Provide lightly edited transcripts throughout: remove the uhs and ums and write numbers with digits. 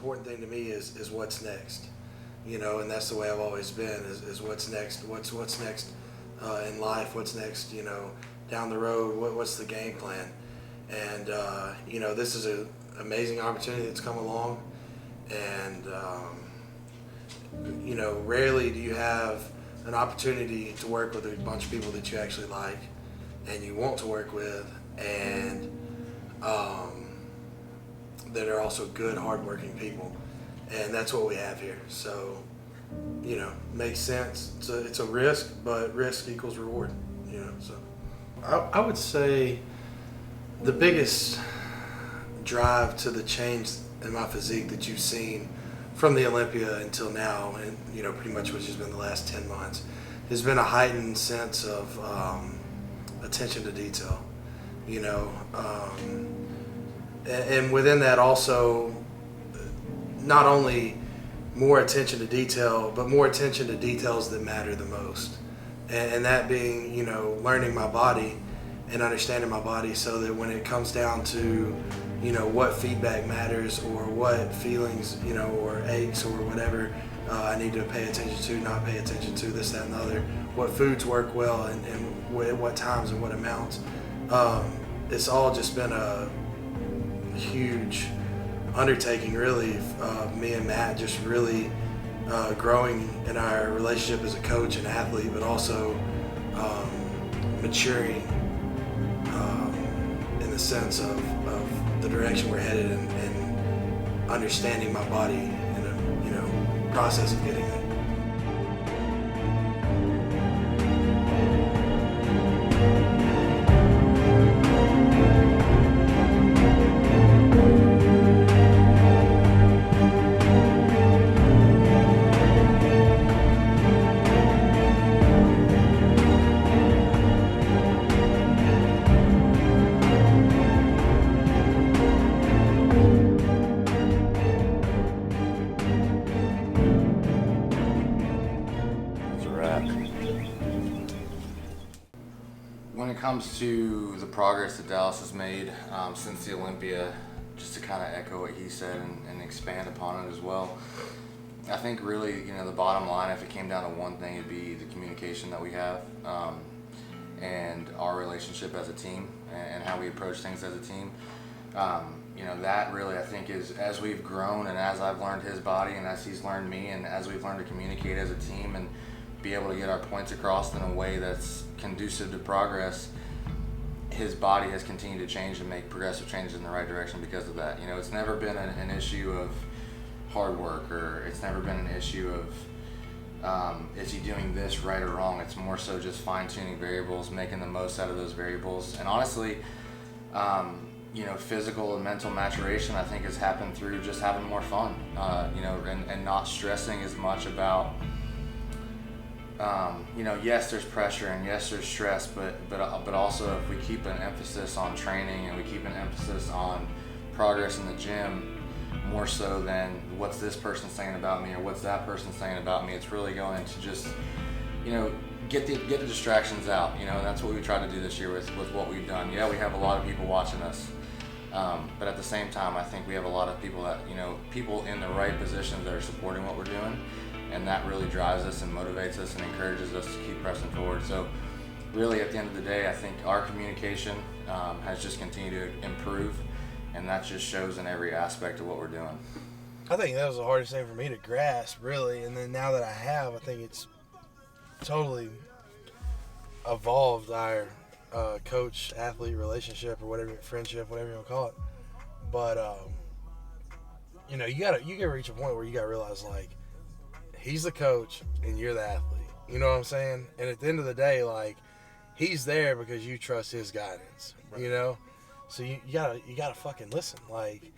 important thing to me is what's next, and that's the way I've always been. Is what's next? What's next in life? What's next? Down the road. What's the game plan? And this is an amazing opportunity that's come along, and rarely do you have an opportunity to work with a bunch of people that you actually like and you want to work with, and that are also good, hardworking people. And that's what we have here. So, makes sense. It's a risk, but risk equals reward, so. I would say the biggest drive to the change in my physique that you've seen from the Olympia until now, and pretty much which has been the last 10 months, has been a heightened sense of attention to detail, and within that also not only more attention to detail, but more attention to details that matter the most, and that being learning my body and understanding my body, so that when it comes down to what feedback matters, or what feelings, or aches, or whatever I need to pay attention to, not pay attention to, this, that, and the other, what foods work well, and at what times and what amounts. It's all just been a huge undertaking, really, me and Matt just really growing in our relationship as a coach and athlete, but also maturing in the sense of the direction we're headed, and understanding my body in a process of getting there. When it comes to the progress that Dallas has made since the Olympia, just to kind of echo what he said and expand upon it as well, I think really, the bottom line, if it came down to one thing, it'd be the communication that we have, and our relationship as a team, and how we approach things as a team. That really, I think, is, as we've grown, and as I've learned his body, and as he's learned me, and as we've learned to communicate as a team and be able to get our points across in a way that's conducive to progress, his body has continued to change and make progressive changes in the right direction because of that. It's never been an issue of hard work, or it's never been an issue of is he doing this right or wrong. It's more so just fine-tuning variables, making the most out of those variables. And honestly, physical and mental maturation, I think, has happened through just having more fun, and not stressing as much about yes, there's pressure, and yes, there's stress, but also if we keep an emphasis on training, and we keep an emphasis on progress in the gym, more so than what's this person saying about me or what's that person saying about me, it's really going to just, get the distractions out, and that's what we try to do this year with what we've done. Yeah, we have a lot of people watching us, but at the same time, I think we have a lot of people that, people in the right positions that are supporting what we're doing. And that really drives us and motivates us and encourages us to keep pressing forward. So really, at the end of the day, I think our communication has just continued to improve, and that just shows in every aspect of what we're doing. I think that was the hardest thing for me to grasp, really. And then now that I have, I think it's totally evolved our coach-athlete relationship, or whatever, friendship, whatever you want to call it. But, you gotta reach a point where you gotta realize, like, he's the coach and you're the athlete. You know what I'm saying? And at the end of the day, like, he's there because you trust his guidance. Right. So you gotta fucking listen. Like,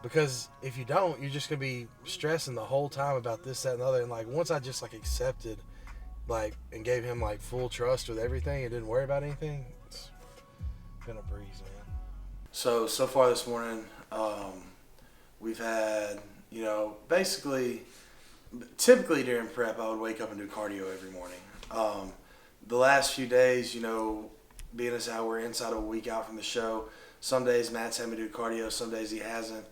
because if you don't, you're just gonna be stressing the whole time about this, that, and the other. And like, once I just like accepted, like, and gave him like full trust with everything and didn't worry about anything, it's been a breeze, man. So far this morning, we've had, basically. Typically during prep, I would wake up and do cardio every morning. The last few days, being as how we're inside of a week out from the show, some days Matt's had me do cardio, some days he hasn't.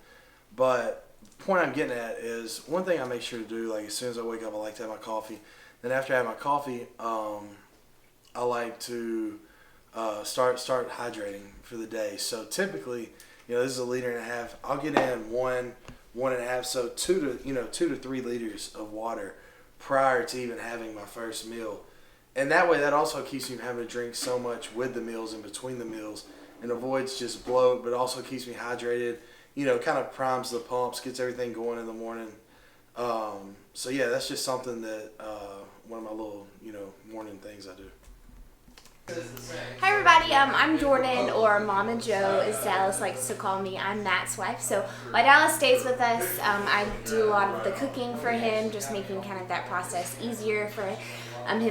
But point I'm getting at is one thing I make sure to do, like as soon as I wake up, I like to have my coffee. Then after I have my coffee, I like to start hydrating for the day. So typically, this is a liter and a half. I'll get in one and a half, so 2 to 3 liters of water prior to even having my first meal. And that way, that also keeps me from having to drink so much with the meals and between the meals, and avoids just bloat, but also keeps me hydrated. Kind of primes the pumps, gets everything going in the morning. So yeah, that's just something that one of my little morning things I do. Hi everybody, I'm Jordan, or Mama Joe as Dallas likes to call me. I'm Matt's wife. So while Dallas stays with us, I do a lot of the cooking for him, just making kind of that process easier for him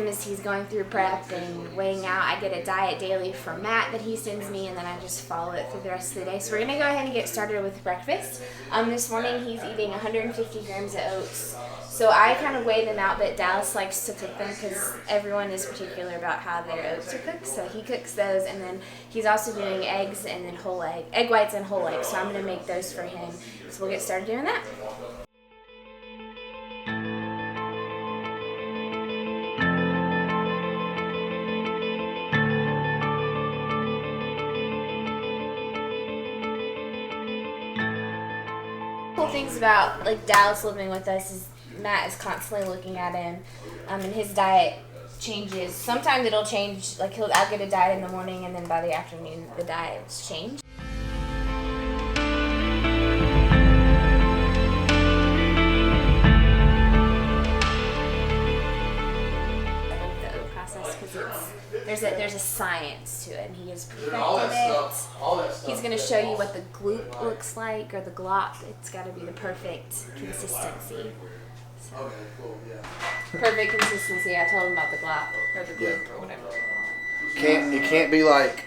as he's going through prep and weighing out. I get a diet daily from Matt that he sends me, and then I just follow it through the rest of the day. So we're going to go ahead and get started with breakfast. This morning he's eating 150 grams of oats. So I kind of weigh them out, but Dallas likes to cook them because everyone is particular about how their oats are cooked. So he cooks those, and then he's also doing eggs and then egg whites and whole eggs. So I'm going to make those for him. So we'll get started doing that. Cool things about Dallas living with us is Matt is constantly looking at him, and his diet changes. Sometimes it'll change, I'll get a diet in the morning, and then by the afternoon the diet's changed. I love the oat process because there's a science to it, and he has perfected it. He's going to show you what the glute looks like, or the glop. It's got to be the perfect consistency. Okay, cool, yeah. Perfect consistency. I told him about the glop or the glute or whatever. It can't be like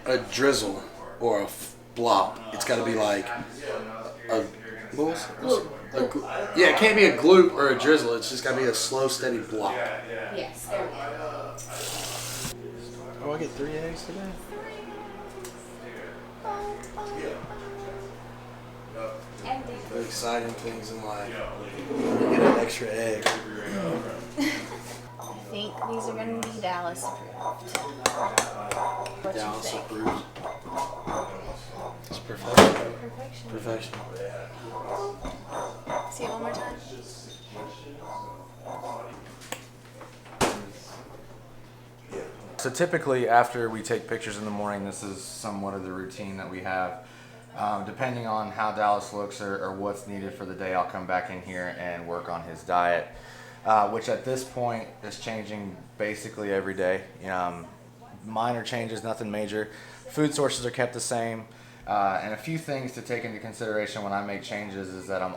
a drizzle or a blop. It's got to be like a it can't be a gloop or a drizzle. It's just got to be a slow, steady blop. Yes, there we go. Oh, I get 3 eggs today? The exciting things in life. You get an extra egg. I think these are going to be Dallas approved. Dallas approved. It's perfection. Perfection. See it one more time. So typically after we take pictures in the morning, this is somewhat of the routine that we have. Depending on how Dallas looks or what's needed for the day, I'll come back in here and work on his diet, which at this point is changing basically every day. Minor changes, nothing major. Food sources are kept the same. And a few things to take into consideration when I make changes is that I'm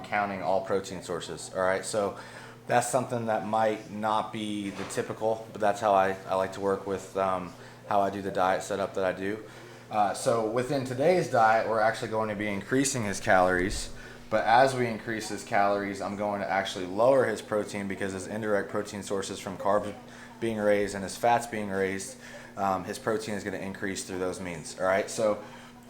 counting all protein sources. All right, so that's something that might not be the typical, but that's how I like to work with how I do the diet setup that I do. So within today's diet, we're actually going to be increasing his calories, but as we increase his calories, I'm going to actually lower his protein because his indirect protein sources from carbs being raised and his fats being raised, his protein is going to increase through those means. All right, so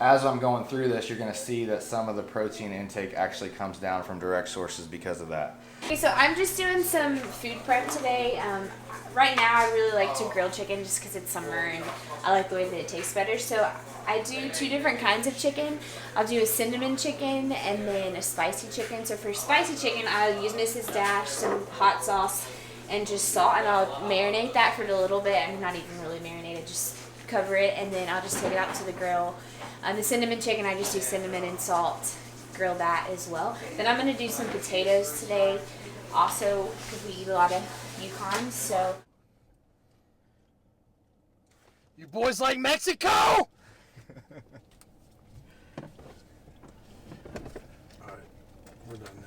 as I'm going through this, you're going to see that some of the protein intake actually comes down from direct sources because of that. Okay, so I'm just doing some food prep today. Right now I really like to grill chicken just because it's summer and I like the way that it tastes better. So I do 2 different kinds of chicken. I'll do a cinnamon chicken and then a spicy chicken. So for spicy chicken, I'll use Mrs. Dash, some hot sauce, and just salt, and I'll marinate that for a little bit. I'm not even really marinated, just cover it, and then I'll just take it out to the grill. The cinnamon chicken, I just do cinnamon and salt, grill that as well. Then I'm going to do some potatoes today also because we eat a lot of Yukon, so. You boys like Mexico? Alright, we're done.